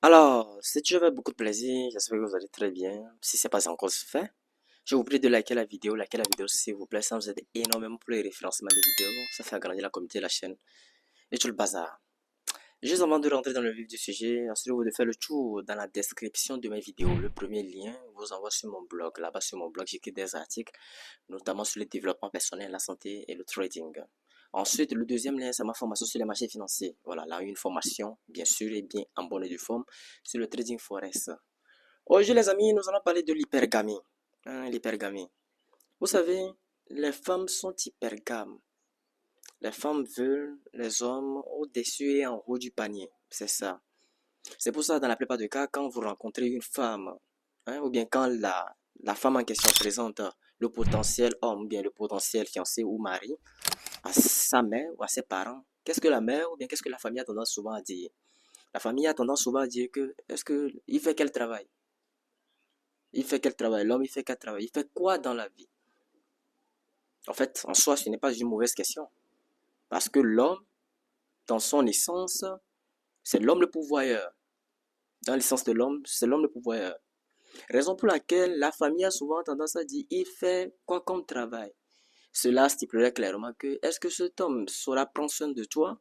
Alors, c'est toujours avec beaucoup de plaisir, j'espère que vous allez très bien. Si c'est pas encore fait, je vous prie de liker la vidéo s'il vous plaît, ça nous aide énormément pour les référencements des vidéos, ça fait agrandir la communauté de la chaîne et tout le bazar. Juste avant de rentrer dans le vif du sujet, assurez-vous de faire le tour dans la description de mes vidéos. Le premier lien vous envoie sur mon blog. Là-bas sur mon blog, j'écris des articles, notamment sur le développement personnel, la santé et le trading. Ensuite, le deuxième lien, c'est ma formation sur les marchés financiers. Voilà, là, une formation, bien sûr, et bien en bonne et due forme, sur le trading forex. Aujourd'hui, les amis, nous allons parler de l'hypergamie. L'hypergamie. Vous savez, les femmes sont hypergames. Les femmes veulent les hommes au-dessus et en haut du panier. C'est ça. C'est pour ça, dans la plupart des cas, quand vous rencontrez une femme, ou bien quand la femme en question présente le potentiel homme, ou bien le potentiel fiancé ou mari, à sa mère ou à ses parents, qu'est-ce que la mère ou bien qu'est-ce que la famille a tendance souvent à dire? La famille a tendance souvent à dire que, est-ce que il fait quel travail? Il fait quel travail? L'homme, il fait quel travail? Il fait quoi dans la vie? En fait, en soi, ce n'est pas une mauvaise question. Parce que l'homme, dans son essence, c'est l'homme le pourvoyeur. Dans l'essence de l'homme, c'est l'homme le pourvoyeur. Raison pour laquelle la famille a souvent tendance à dire, il fait quoi comme travail? Cela stipulerait clairement que, est-ce que cet homme saura prendre soin de toi?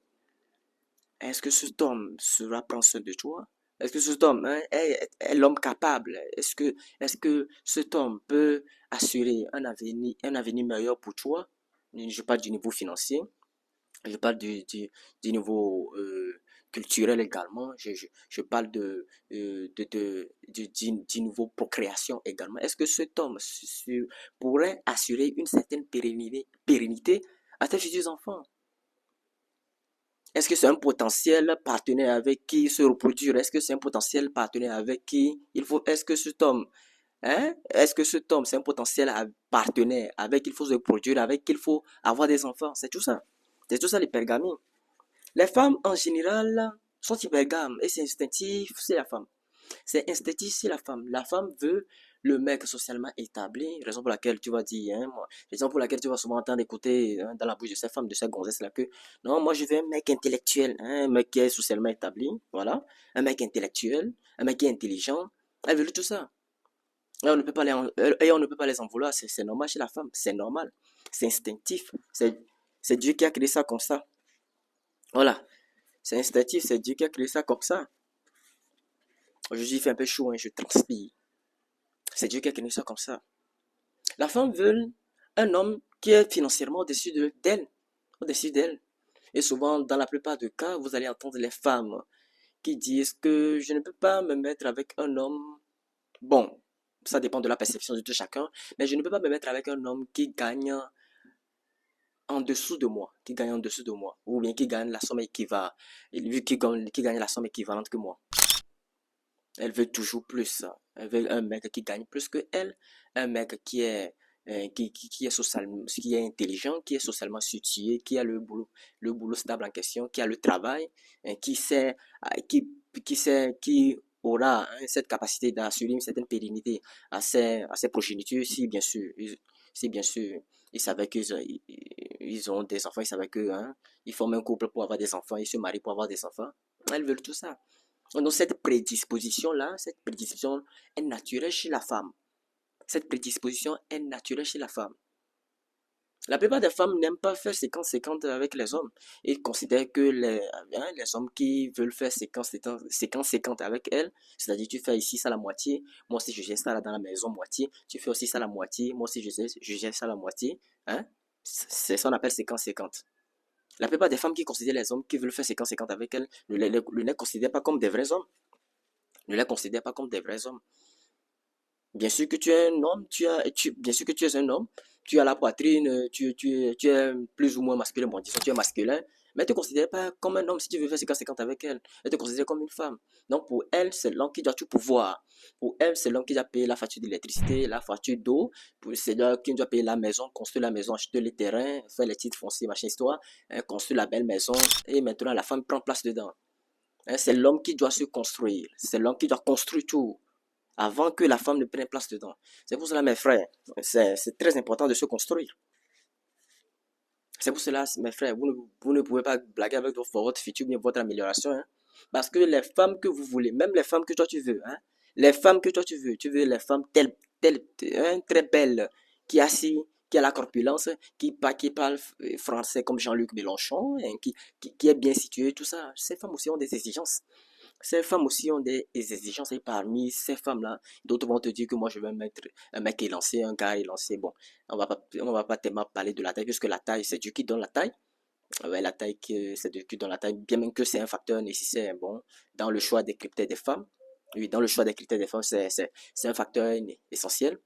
Est-ce que cet homme saura prendre soin de toi? Est-ce que cet homme est l'homme capable? Est-ce que cet homme peut assurer un avenir meilleur pour toi? Je parle du niveau financier, je parle du niveau culturel également, je parle du niveau procréation également. Est-ce que cet homme pourrait assurer une certaine pérennité à tes futurs enfants? Est-ce que c'est un potentiel partenaire avec qui se reproduire? Est-ce que c'est un potentiel partenaire avec qui il faut, est-ce que cet homme, est-ce que cet homme, c'est un potentiel partenaire avec qui il faut se reproduire, avec qui il faut avoir des enfants? C'est tout ça. C'est tout ça l'hypergamie. Les femmes, en général, sont hypergames et c'est instinctif, c'est la femme. C'est instinctif, c'est la femme. La femme veut le mec socialement établi, raison pour laquelle tu vas dire, raison pour laquelle tu vas souvent entendre écouter dans la bouche de ces femmes, de ces gonzesses-là, que non, moi je veux un mec intellectuel, un mec qui est socialement établi, voilà, un mec intellectuel, un mec qui est intelligent. Elle veut tout ça. Et on ne peut pas les en vouloir, c'est normal chez la femme, c'est normal, c'est instinctif, c'est Dieu qui a créé ça comme ça. Voilà, c'est instinctif, c'est Dieu qui a créé ça comme ça. Aujourd'hui, il fait un peu chaud, je transpire. C'est Dieu qui a créé ça comme ça. La femme veut un homme qui est financièrement d'elle, au-dessus d'elle. Et souvent, dans la plupart des cas, vous allez entendre les femmes qui disent que je ne peux pas me mettre avec un homme. Bon, ça dépend de la perception de tout chacun, mais je ne peux pas me mettre avec un homme qui gagne en dessous de moi, qui gagne en dessous de moi, ou bien qui gagne la somme équivalente, qui gagne la somme équivalente que moi. Elle veut toujours plus. Elle veut un mec qui gagne plus que elle, un mec qui est qui est intelligent, qui est socialement situé, qui a le boulot stable en question, qui a le travail, qui sait, qui aura cette capacité d'assurer une certaine pérennité à ses progénitures, si bien sûr, ils savaient ils ont des enfants, ils savaient que, ils forment un couple pour avoir des enfants, ils se marient pour avoir des enfants. Elles veulent tout ça. Donc cette prédisposition est naturelle chez la femme. Cette prédisposition est naturelle chez la femme. La plupart des femmes n'aiment pas faire séquence avec les hommes. Ils considèrent que les hommes qui veulent faire séquence avec elles, c'est-à-dire tu fais ici ça la moitié, moi aussi je gère ça là dans la maison moitié, tu fais aussi ça la moitié, moi aussi je gère ça la moitié. Hein? C'est ça qu'on appelle séquence. La plupart des femmes qui considèrent les hommes qui veulent faire séquence avec elles ne les considèrent pas comme des vrais hommes. Ne les considère pas comme des vrais hommes. Bien sûr que tu es un homme, bien sûr que tu es un homme, tu as la poitrine, tu es plus ou moins masculin, bon, disons, tu es masculin, mais ne te considère pas comme un homme si tu veux faire 50-50 avec elle. Elle te considère comme une femme. Donc pour elle, c'est l'homme qui doit tout pouvoir. Pour elle, c'est l'homme qui doit payer la facture d'électricité, la facture d'eau. C'est l'homme qui doit payer la maison, construire la maison, acheter les terrains, faire les titres fonciers, machin histoire, construire la belle maison. Et maintenant, la femme prend place dedans. C'est l'homme qui doit se construire. C'est l'homme qui doit construire tout avant que la femme ne prenne place dedans. C'est pour cela, mes frères, c'est très important de se construire. C'est pour cela, mes frères, vous ne pouvez pas blaguer avec votre futur, bien votre amélioration. Parce que les femmes que vous voulez, même les femmes que toi tu veux, hein, les femmes que toi tu veux les femmes telles, hein, très belles, qui a, si, qui a la corpulence, qui parle français comme Jean-Luc Mélenchon, hein, qui est bien située, tout ça. Ces femmes aussi ont des exigences. Ces femmes aussi ont des exigences et parmi ces femmes-là, d'autres vont te dire que moi je vais mettre un mec élancé, un gars élancé. Bon, on va pas tellement parler de la taille puisque la taille, c'est Dieu qui donne la taille. Ouais, la taille, c'est Dieu qui donne la taille, bien même que c'est un facteur nécessaire, bon, dans le choix des critères des femmes. Oui, dans le choix des critères des femmes, c'est un facteur essentiel.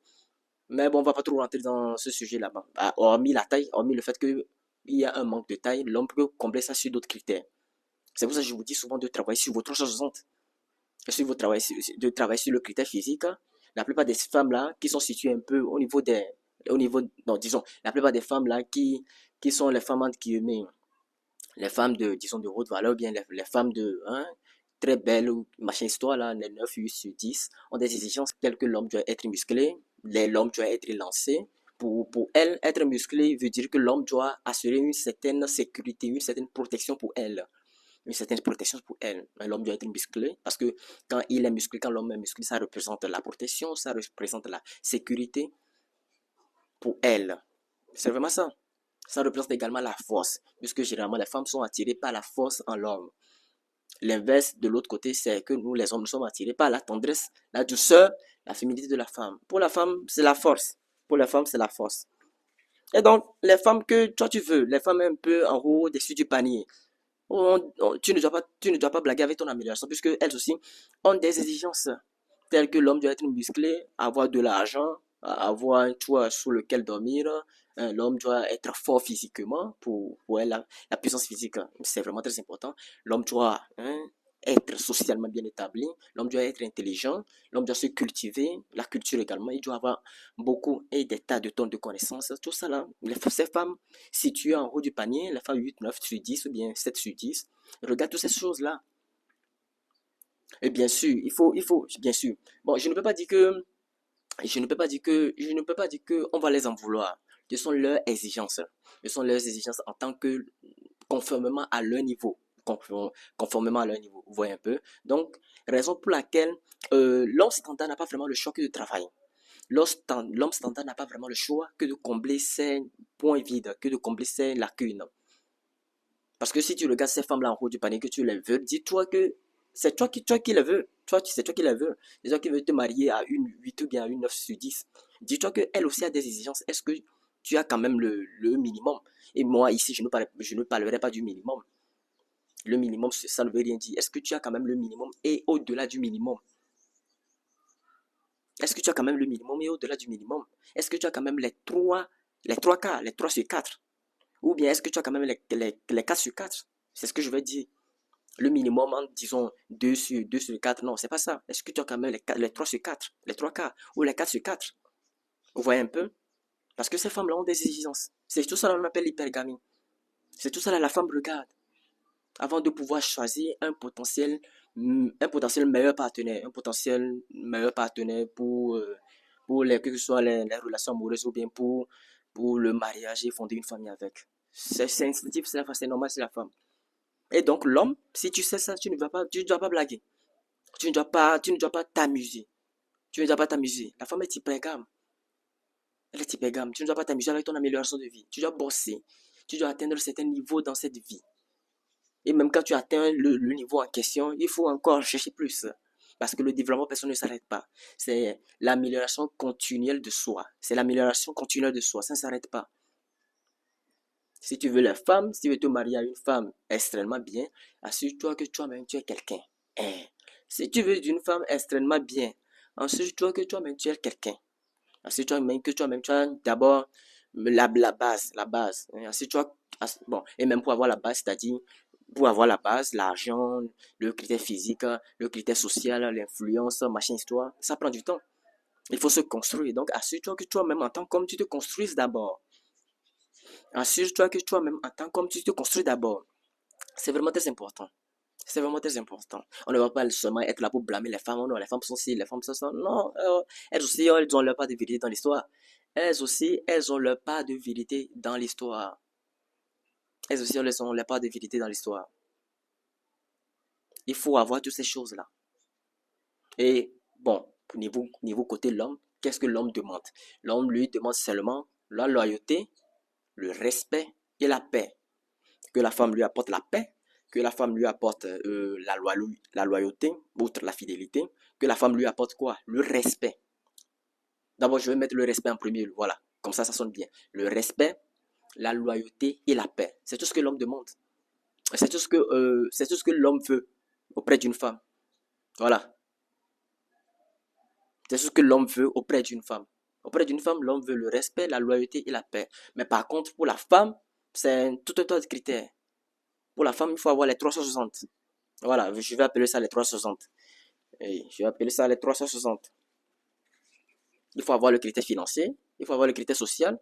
Mais bon, on va pas trop rentrer dans ce sujet là-bas. Ah, hormis la taille, hormis le fait qu'il y a un manque de taille, l'homme peut combler ça sur d'autres critères. C'est pour ça que je vous dis souvent de travailler sur votre 360. Si vous travaillez de travailler sur le critère physique, hein, la plupart des femmes là qui sont situées un peu au niveau, non, disons, la plupart des femmes là qui sont les femmes entre guillemets, les femmes de, disons, de haute valeur, ou bien les femmes de, hein, très belles, ou machin histoire là, les 9 8 sur 10 ont des exigences telles que l'homme doit être musclé, l'homme doit être élancé. Pour elle, être musclé veut dire que l'homme doit assurer une certaine sécurité, une certaine protection pour elle, une certaine protection pour elle. L'homme doit être musclé parce que quand il est musclé, quand l'homme est musclé, ça représente la protection, ça représente la sécurité pour elle. C'est vraiment ça. Ça représente également la force, puisque généralement les femmes sont attirées par la force en l'homme. L'inverse de l'autre côté, c'est que nous, les hommes, nous sommes attirés par la tendresse, la douceur, la féminité de la femme. Pour la femme, c'est la force. Pour la femme, c'est la force. Et donc, les femmes que toi tu veux, les femmes un peu en haut, dessus du panier, tu ne dois pas blaguer avec ton amélioration, puisque elles aussi ont des exigences telles que l'homme doit être musclé, avoir de l'argent, avoir un toit sous lequel dormir. L'homme doit être fort physiquement pour elle, la puissance physique, c'est vraiment très important. L'homme doit, hein, être socialement bien établi, l'homme doit être intelligent, l'homme doit se cultiver, la culture également, il doit avoir beaucoup et des tas de tonnes de connaissances, tout ça là. Ces femmes situées en haut du panier, les femmes 8 9 sur 10 ou bien 7 sur 10, regarde toutes ces choses-là. Et bien sûr, bien sûr. Bon, je ne peux pas dire que on va les en vouloir. Ce sont leurs exigences. Ce sont leurs exigences en tant que conformément à leur niveau. Conformément à leur niveau. Vous voyez un peu. Donc, raison pour laquelle l'homme standard n'a pas vraiment le choix que de travailler. L'homme standard n'a pas vraiment le choix que de combler ses points vides, que de combler ses lacunes. Parce que si tu regardes ces femmes-là en haut du panier, que tu les veux, dis-toi que c'est toi qui les veux. C'est toi qui les veux. C'est toi qui veux te marier à une 8 ou bien à une 9 sur 10. Dis-toi qu'elle aussi a des exigences. Est-ce que tu as quand même le minimum? Et moi, ici, je ne parlerai pas du minimum. Le minimum, ça ne veut rien dire. Est-ce que tu as quand même le minimum et au-delà du minimum? Est-ce que tu as quand même le minimum et au-delà du minimum? Est-ce que tu as quand même les trois quarts, les 3 sur 4? Ou bien est-ce que tu as quand même les 4 sur 4? C'est ce que je veux dire. Le minimum, en, disons, 2 sur 4, non, c'est pas ça. Est-ce que tu as quand même les 3 sur 4, les 3 quarts, ou les 4 sur 4? Vous voyez un peu? Parce que ces femmes-là ont des exigences. C'est tout ça qu'on appelle l'hypergamie. C'est tout ça là, la femme regarde. Avant de pouvoir choisir un potentiel meilleur partenaire pour que ce soit les relations amoureuses ou bien pour le mariage et fonder une famille avec. C'est instinctif, c'est normal, c'est la femme. Et donc l'homme, si tu sais ça, tu ne dois pas blaguer. Tu ne dois pas t'amuser. Tu ne dois pas t'amuser. La femme est hypergame. Elle est hypergame. Tu ne dois pas t'amuser avec ton amélioration de vie. Tu dois bosser. Tu dois atteindre certains niveaux dans cette vie. Et même quand tu atteins le niveau en question, il faut encore chercher plus. Parce que le développement personnel ne s'arrête pas. C'est l'amélioration continuelle de soi. C'est l'amélioration continuelle de soi. Ça ne s'arrête pas. Si tu veux la femme, si tu veux te marier à une femme extrêmement bien, assure-toi que toi-même tu es quelqu'un. Hein. Si tu veux une femme extrêmement bien, assure-toi que toi-même tu es quelqu'un. Assure-toi même que toi-même tu as d'abord la base, la base. Hein. Assure-toi, bon, et même pour avoir la base, c'est-à-dire pour avoir la base, l'argent, le critère physique, le critère social, l'influence, machin histoire, ça prend du temps. Il faut se construire. Donc assure-toi que toi-même en tant qu'homme, tu te construises d'abord. Assure-toi que toi-même en tant qu'homme, tu te construis d'abord. C'est vraiment très important. C'est vraiment très important. On ne va pas seulement être là pour blâmer les femmes. Oh non, les femmes sont ci, les femmes sont ça. Non, elles aussi, elles ont leur part de vérité dans l'histoire. Elles aussi, elles ont leur part de vérité dans l'histoire. Elles aussi, elles ont leur part de vérité dans l'histoire. Il faut avoir toutes ces choses-là. Et bon, niveau côté l'homme, qu'est-ce que l'homme demande? L'homme lui demande seulement la loyauté, le respect et la paix. Que la femme lui apporte la paix, que la femme lui apporte la loyauté, outre la fidélité, que la femme lui apporte quoi? Le respect. D'abord, je vais mettre le respect en premier, voilà. Comme ça sonne bien. Le respect, la loyauté et la paix. C'est tout ce que l'homme demande. C'est tout ce que l'homme veut auprès d'une femme. Voilà. C'est ce que l'homme veut auprès d'une femme. Auprès d'une femme, l'homme veut le respect, la loyauté et la paix. Mais par contre, pour la femme, c'est tout un tas de critères. Pour la femme, il faut avoir les 360. Voilà, je vais appeler ça les 360. Et je vais appeler ça les 360. Il faut avoir le critère financier, il faut avoir le critère social,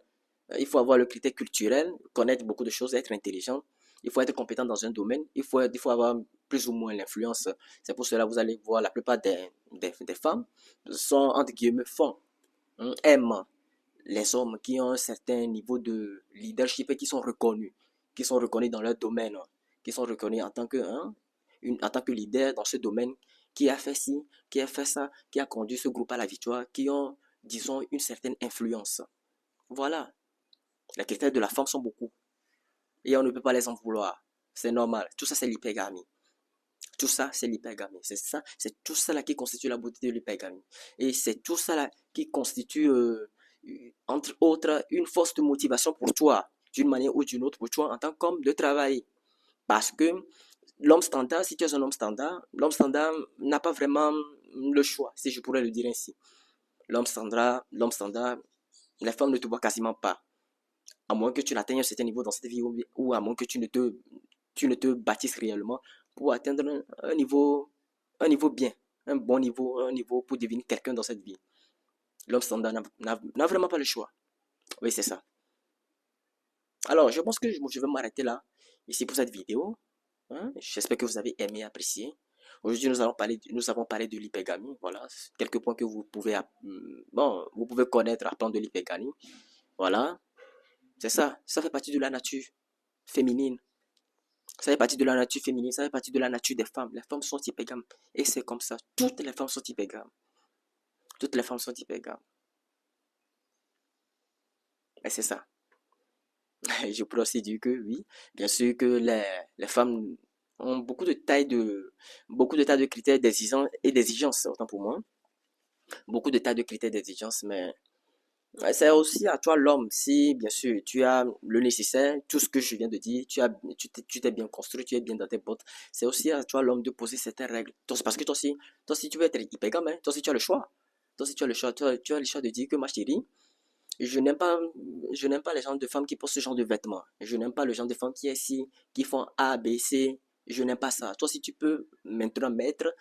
il faut avoir le critère culturel, connaître beaucoup de choses, être intelligent. Il faut être compétent dans un domaine. Il faut avoir plus ou moins l'influence. C'est pour cela que vous allez voir la plupart des femmes sont, entre guillemets, aiment les hommes qui ont un certain niveau de leadership et qui sont reconnus dans leur domaine, qui sont reconnus en tant que leader dans ce domaine, qui a fait ci, qui a fait ça, qui a conduit ce groupe à la victoire, qui ont, disons, une certaine influence. Voilà. Les critères de la femme sont beaucoup. Et on ne peut pas les en vouloir. C'est normal. Tout ça, c'est l'hypergamie. Tout ça, c'est l'hypergamie. C'est tout ça là qui constitue la beauté de l'hypergamie. Et c'est tout ça là qui constitue, entre autres, une force de motivation pour toi, d'une manière ou d'une autre, pour toi en tant qu'homme de travailler. Parce que l'homme standard, si tu es un homme standard, l'homme standard n'a pas vraiment le choix, si je pourrais le dire ainsi. L'homme standard, les femmes ne te voient quasiment pas. À moins que tu n'atteignes un certain niveau dans cette vie ou à moins que tu ne te bâtisses réellement pour atteindre un niveau bien, un bon niveau, un niveau pour devenir quelqu'un dans cette vie. L'homme standard n'a vraiment pas le choix. Oui, c'est ça. Alors, je pense que je vais m'arrêter là, ici pour cette vidéo. Hein. J'espère que vous avez aimé et apprécié. Aujourd'hui, nous avons parlé de l'hypergamie. Voilà, quelques points que bon, vous pouvez connaître apprendre de l'hypergamie. Voilà, c'est ça. Ça fait partie de la nature féminine. Ça fait partie de la nature féminine, ça fait partie de la nature des femmes. Les femmes sont hypergames. Et c'est comme ça. Toutes les femmes sont hypergames. Toutes les femmes sont hypergames. Et c'est ça. Je pourrais aussi dire que oui, bien sûr que les femmes ont beaucoup de tas de critères d'exigence, autant pour moi. Beaucoup de tas de critères d'exigence, mais c'est aussi à toi l'homme, si bien sûr tu as le nécessaire, tout ce que je viens de dire, tu t'es bien construit, tu es bien dans tes bottes, c'est aussi à toi l'homme de poser certaines règles. Parce que toi si tu veux être hypergame, hein, toi si tu as le choix, toi si tu as le choix, tu as le choix de dire que ma chérie, je n'aime pas, je n'aime pas les gens de femmes qui portent ce genre de vêtements. Je n'aime pas le genre de femmes qui est ici, qui font A, B, C. Je n'aime pas ça. Toi, si tu peux maintenant mettre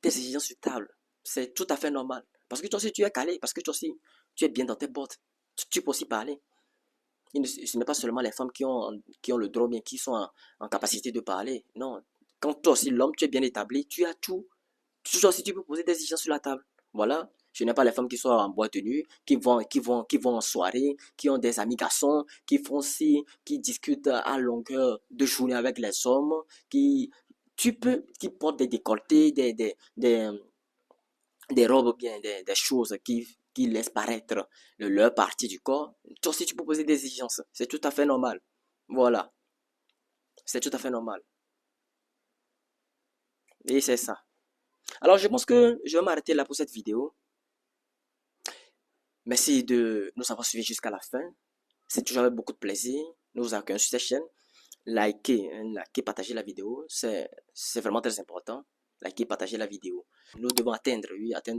tes exigences sur table, c'est tout à fait normal. Parce que toi aussi, tu es calé. Parce que toi aussi, tu es bien dans tes bottes. Tu peux aussi parler. Ce n'est pas seulement les femmes qui ont le droit, bien qui sont en capacité de parler. Non. Quand toi aussi, l'homme, tu es bien établi, tu as tout. Toi aussi, tu peux poser des exigences sur la table. Voilà. Je n'aime pas les femmes qui sont en boîte de nuit, qui vont en soirée, qui ont des amis garçons, qui font ci, qui discutent à longueur de journée avec les hommes, qui portent des décolletés, des robes bien, des choses qui laissent paraître leur partie du corps. Toi aussi, tu peux poser des exigences. C'est tout à fait normal. Voilà. C'est tout à fait normal. Et c'est ça. Alors, je pense que je vais m'arrêter là pour cette vidéo. Merci de nous avoir suivis jusqu'à la fin. C'est toujours avec beaucoup de plaisir. Nous vous accueillons sur cette chaîne. Likez, partagez la vidéo. C'est vraiment très important. Likez, partagez la vidéo. Nous devons atteindre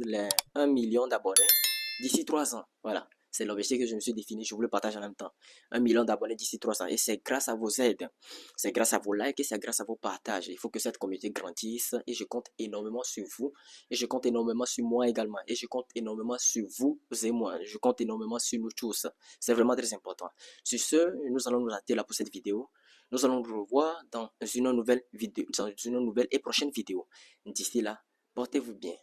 les 1 million d'abonnés d'ici 3 ans. Voilà. C'est l'objectif que je me suis défini. Je vous le partage en même temps. 1 million d'abonnés d'ici 3 ans. Et c'est grâce à vos aides. C'est grâce à vos likes et c'est grâce à vos partages. Il faut que cette communauté grandisse. Et je compte énormément sur vous. Et je compte énormément sur moi également. Et je compte énormément sur vous et moi. Je compte énormément sur nous tous. C'est vraiment très important. Sur ce, nous allons nous arrêter là pour cette vidéo. Nous allons nous revoir dans une nouvelle vidéo, dans une nouvelle et prochaine vidéo. D'ici là, portez-vous bien.